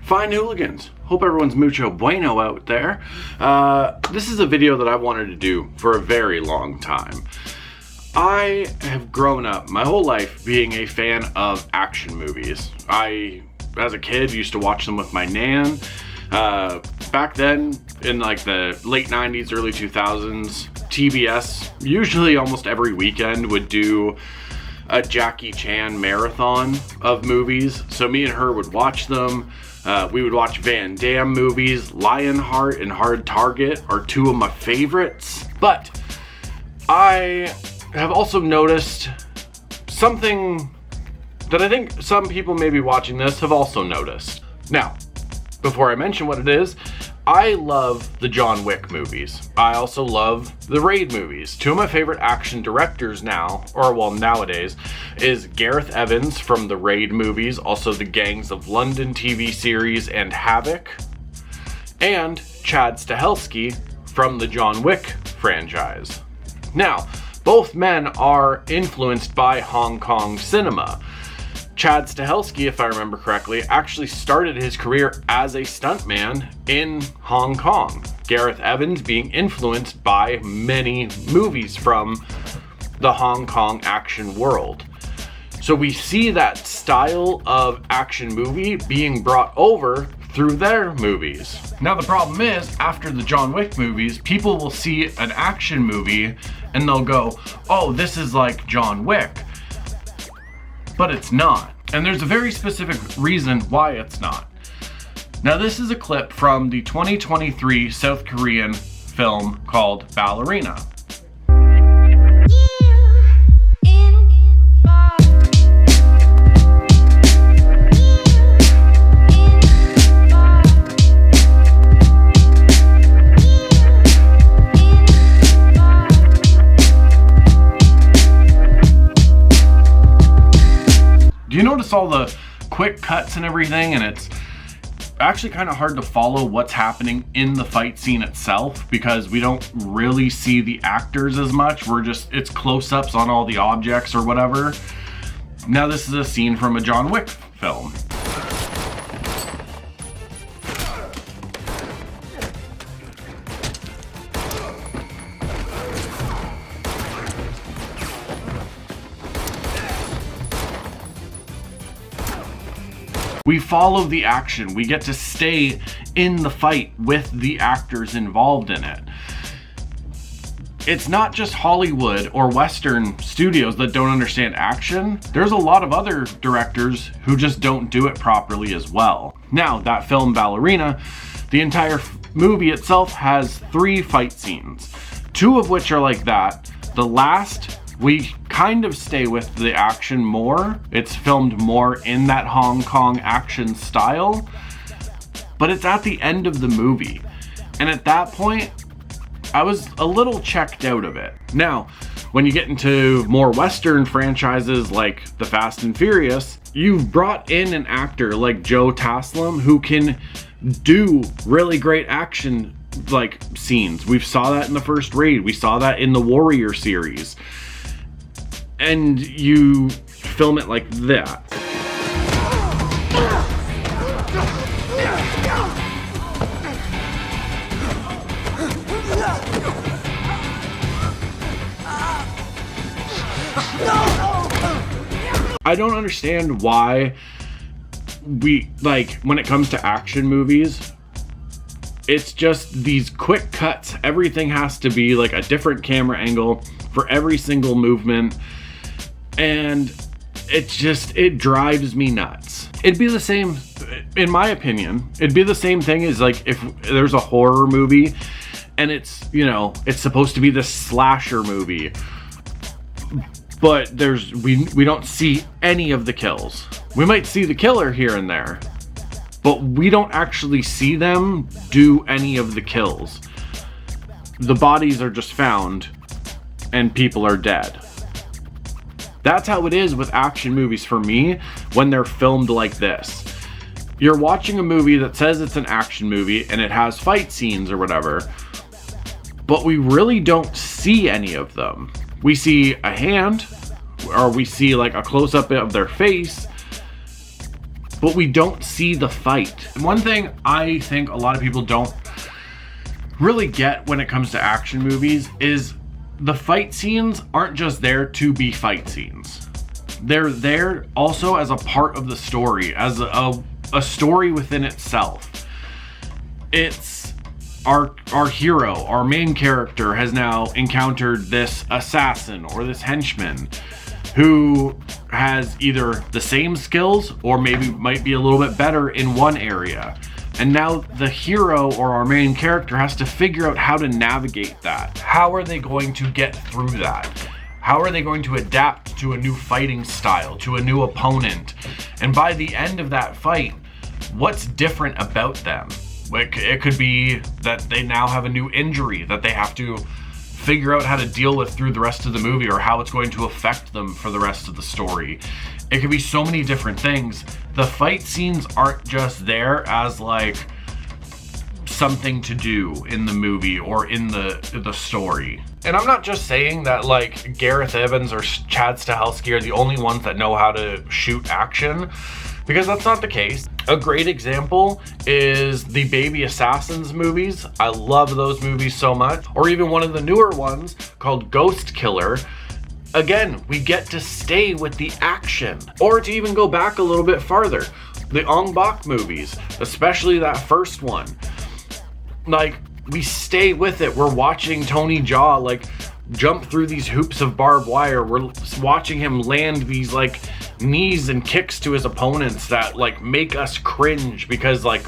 Fine hooligans. Hope everyone's mucho bueno out there. This is a video that I wanted to do for a very long time. I have grown up my whole life being a fan of action movies. I, as a kid, used to watch them with my nan. Back then, in like the late 90s, early 2000s, TBS, usually almost every weekend, would do a Jackie Chan marathon of movies. So me and her would watch them. We would watch Van Damme movies. Lionheart and Hard Target are two of my favorites. But I have also noticed something that I think some people maybe watching this have also noticed. Now, before I mention what it is, I love the John Wick movies. I also love the Raid movies. Two of my favorite action directors now, or well nowadays, is Gareth Evans from the Raid movies, also the Gangs of London TV series and Havoc, and Chad Stahelski from the John Wick franchise. Now, both men are influenced by Hong Kong cinema. Chad Stahelski, if I remember correctly, actually started his career as a stuntman in Hong Kong. Gareth Evans being influenced by many movies from the Hong Kong action world. So we see that style of action movie being brought over through their movies. Now the problem is, after the John Wick movies, people will see an action movie and they'll go, oh, this is like John Wick. But it's not. And there's a very specific reason why it's not. Now this is a clip from the 2023 South Korean film called Ballerina. You notice all the quick cuts and everything, and it's actually kind of hard to follow what's happening in the fight scene itself because we don't really see the actors as much. It's close-ups on all the objects or whatever. Now this is a scene from a John Wick film. We follow the action. We get to stay in the fight with the actors involved in it. It's not just Hollywood or Western studios that don't understand action. There's a lot of other directors who just don't do it properly as well. Now, that film Ballerina, the entire movie itself has 3 fight scenes, 2 of which are like that. The last, we kind of stay with the action more. It's filmed more in that Hong Kong action style, but it's at the end of the movie. And at that point, I was a little checked out of it. Now, when you get into more Western franchises like the Fast and Furious, you've brought in an actor like Joe Taslim who can do really great action like scenes. We saw that in the first Raid. We saw that in the Warrior series. And you film it like that. I don't understand why we, like, when it comes to action movies, it's just these quick cuts. Everything has to be like a different camera angle for every single movement. And it drives me nuts. It'd be the same, in my opinion, it'd be the same thing as like if there's a horror movie and it's, you know, it's supposed to be this slasher movie, but we don't see any of the kills. We might see the killer here and there, but we don't actually see them do any of the kills. The bodies are just found and people are dead. That's how it is with action movies for me when they're filmed like this. You're watching a movie that says it's an action movie and it has fight scenes or whatever, but we really don't see any of them. We see a hand, or we see like a close-up of their face, but we don't see the fight. And one thing I think a lot of people don't really get when it comes to action movies is the fight scenes aren't just there to be fight scenes. They're there also as a part of the story, as a story within itself. It's our hero, our main character has now encountered this assassin or this henchman who has either the same skills or maybe might be a little bit better in one area. And now the hero or our main character has to figure out how to navigate that. How are they going to get through that? How are they going to adapt to a new fighting style, to a new opponent? And by the end of that fight, what's different about them? It could be that they now have a new injury that they have to figure out how to deal with through the rest of the movie, or how it's going to affect them for the rest of the story. It could be so many different things. The fight scenes aren't just there as like something to do in the movie or in the story. And I'm not just saying that like Gareth Evans or Chad Stahelski are the only ones that know how to shoot action, because that's not the case. A great example is the Baby Assassins movies. I love those movies so much. Or even one of the newer ones called Ghost Killer. Again, we get to stay with the action. Or to even go back a little bit farther, the Ong Bak movies, especially that first one. Like, we stay with it. We're watching Tony Jaa like jump through these hoops of barbed wire. We're watching him land these like knees and kicks to his opponents that like make us cringe, because like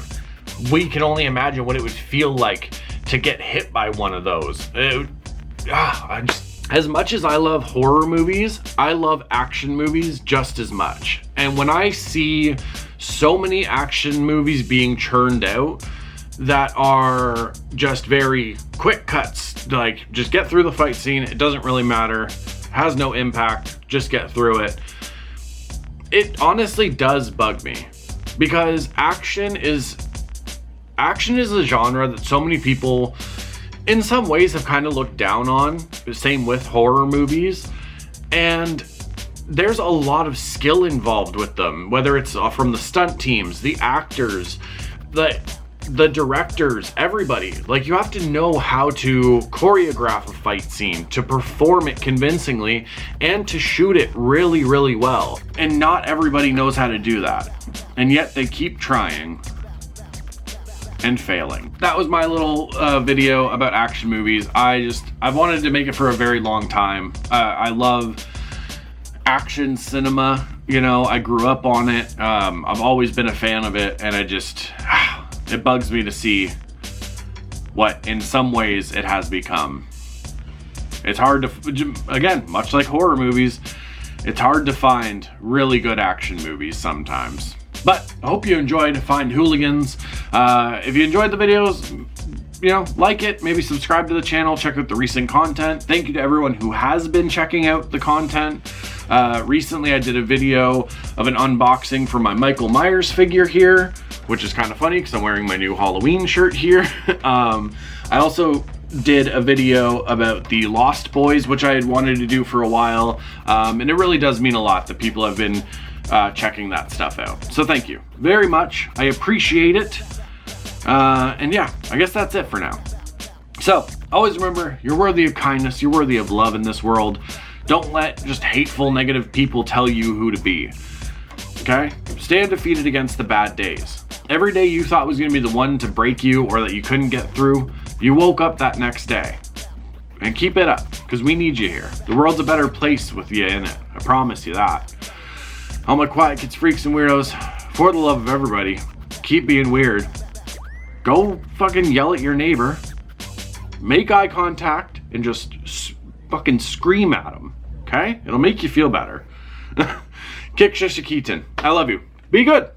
we can only imagine what it would feel like to get hit by one of those. As much as I love horror movies, I love action movies just as much. And when I see so many action movies being churned out that are just very quick cuts, like just get through the fight scene, it doesn't really matter, has no impact, just get through it. It honestly does bug me, because action is a genre that so many people in some ways have kind of looked down on. Same with horror movies. And there's a lot of skill involved with them, whether it's from the stunt teams, the actors, the directors, everybody. Like, you have to know how to choreograph a fight scene, to perform it convincingly, and to shoot it really, really well. And not everybody knows how to do that. And yet they keep trying and failing. That was my little video about action movies. I've wanted to make it for a very long time. I love action cinema. You know, I grew up on it. I've always been a fan of it, and it bugs me to see what in some ways it has become. It's hard to, again, much like horror movies, it's hard to find really good action movies sometimes. But I hope you enjoyed Find Hooligans. If you enjoyed the videos, you know, like it, maybe subscribe to the channel, check out the recent content. Thank you to everyone who has been checking out the content. Recently I did a video of an unboxing for my Michael Myers figure here, which is kind of funny because I'm wearing my new Halloween shirt here. I also did a video about the Lost Boys, which I had wanted to do for a while. And it really does mean a lot that people have been checking that stuff out. So thank you very much. I appreciate it. And yeah, I guess that's it for now. So always remember, you're worthy of kindness. You're worthy of love in this world. Don't let just hateful, negative people tell you who to be. Okay? Stay undefeated against the bad days. Every day you thought was going to be the one to break you or that you couldn't get through, you woke up that next day. And keep it up, because we need you here. The world's a better place with you in it. I promise you that. All my quiet kids, freaks, and weirdos, for the love of everybody, keep being weird. Go fucking yell at your neighbor. Make eye contact and just fucking scream at them. Okay? It'll make you feel better. Kick Shisha Keaton. I love you. Be good.